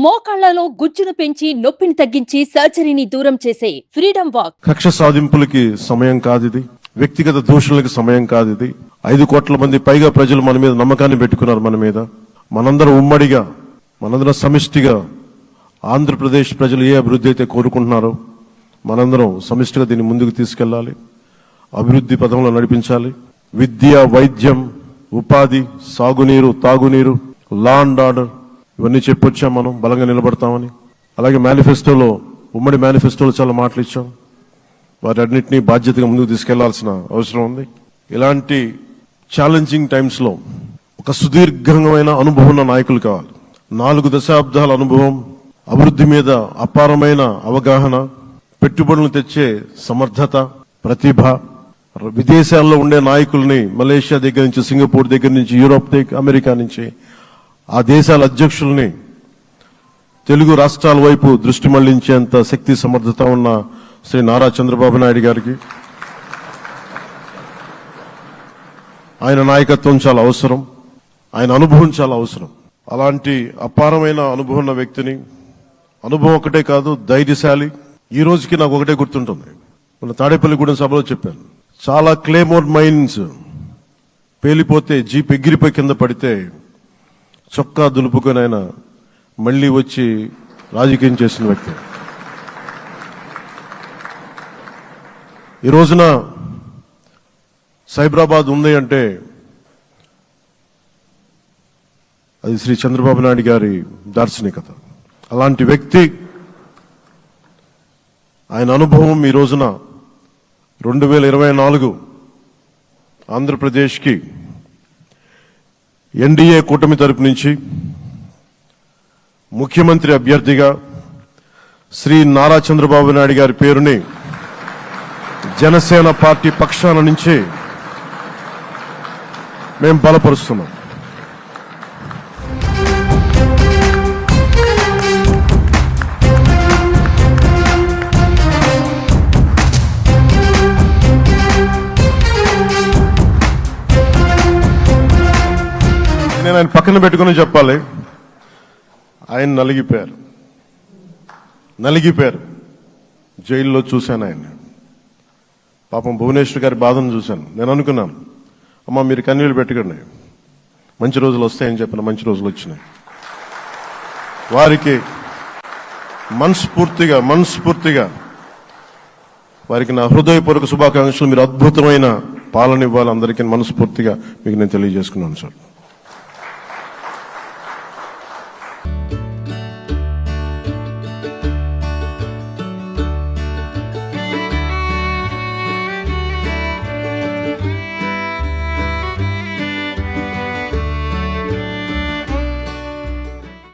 మోకాళ్లలో గుజ్జును పెంచి నొప్పిని తగ్గించి సర్జరీని దూరం చేసే ఫ్రీడమ్ వాక్. కక్ష సాధింపులకి సమయం కాదు ఇది, వ్యక్తిగత దూషణలకి సమయం కాదు ఇది. 5 కోట్ల మంది పైగా ప్రజలు మన మీద నమ్మకాన్ని పెట్టుకున్నారు. మన మీద మనందరం ఉమ్మడిగా, మనందరం సమిష్టిగా ఆంధ్రప్రదేశ్ ప్రజలు ఏ అభివృద్ధి అయితే కోరుకుంటున్నారో మనందరం సమిష్టిగా దీన్ని ముందుకు తీసుకెళ్లాలి, అభివృద్ధి పథంలో నడిపించాలి. విద్య, వైద్యం, ఉపాధి, సాగునీరు, తాగునీరు, లా అండ్ ఆర్డర్ ఇవన్నీ చెప్పొచ్చాం. మనం బలంగా నిలబడతామని. అలాగే మేనిఫెస్టోలో, ఉమ్మడి మేనిఫెస్టోలో చాలా మాటలు ఇచ్చాం. వాటన్నిటినీ బాధ్యతగా ముందుకు తీసుకెళ్లాల్సిన అవసరం ఉంది. ఇలాంటి ఛాలెంజింగ్ టైమ్స్ లో ఒక సుదీర్ఘమైన అనుభవం ఉన్న నాయకులు కావాలి. 4 దశాబ్దాల అనుభవం, అభివృద్ధి మీద అపారమైన అవగాహన, పెట్టుబడులను తెచ్చే సమర్థత, ప్రతిభ. విదేశాల్లో ఉండే నాయకుల్ని మలేషియా దగ్గర నుంచి, సింగపూర్ దగ్గర నుంచి, యూరోప్ దగ్గర, అమెరికా నుంచి ఆ దేశాల అధ్యక్షుల్ని తెలుగు రాష్ట్రాల వైపు దృష్టి మళ్లించేంత శక్తి సమర్థత ఉన్న శ్రీ నారా చంద్రబాబు నాయుడు గారికి ఆయన నాయకత్వం చాలా అవసరం, ఆయన అనుభవం చాలా అవసరం. అలాంటి అపారమైన అనుభవం ఉన్న వ్యక్తిని, అనుభవం ఒకటే కాదు, ధైర్యశాలి. ఈ రోజుకి నాకు ఒకటే గుర్తుంటుంది. మన తాడేపల్లిగూడెం సభలో చెప్పాను, చాలా క్లేమోర్ మైన్స్ పేలిపోతే, జీప్ ఎగిరిపోయి కింద పడితే చొక్కా దులుపుకొని ఆయన మళ్లీ వచ్చి రాజకీయం చేసిన వ్యక్తి. ఈ రోజున సైబరాబాద్ ఉంది అంటే అది శ్రీ చంద్రబాబు నాయుడు గారి దార్శనికత. అలాంటి వ్యక్తి, ఆయన అనుభవం ఈ రోజున 2024 ఆంధ్రప్రదేశ్కి ఎన్డీఏ కూటమి తరపు నుంచి ముఖ్యమంత్రి అభ్యర్థిగా శ్రీ నారా చంద్రబాబు నాయుడు గారి పేరుని జనసేన పార్టీ పక్షాన నుంచి మేము బలపరుస్తున్నాం. నేను ఆయన పక్కన పెట్టుకుని చెప్పాలి, ఆయన నలిగిపోయారు. జైల్లో చూశాను ఆయన. పాపం భువనేశ్వర్ గారి బాధను చూశాను. నేను అనుకున్నాను, అమ్మా మీరు కన్నీళ్ళు పెట్టకండి, మంచి రోజులు వస్తాయని చెప్పిన మంచి రోజులు వచ్చినాయి. వారికి మనస్ఫూర్తిగా వారికి నా హృదయపూర్వక శుభాకాంక్షలు. మీరు అద్భుతమైన పాలన ఇవ్వాలి అందరికీ మనస్ఫూర్తిగా మీకు నేను తెలియజేసుకున్నాను సార్.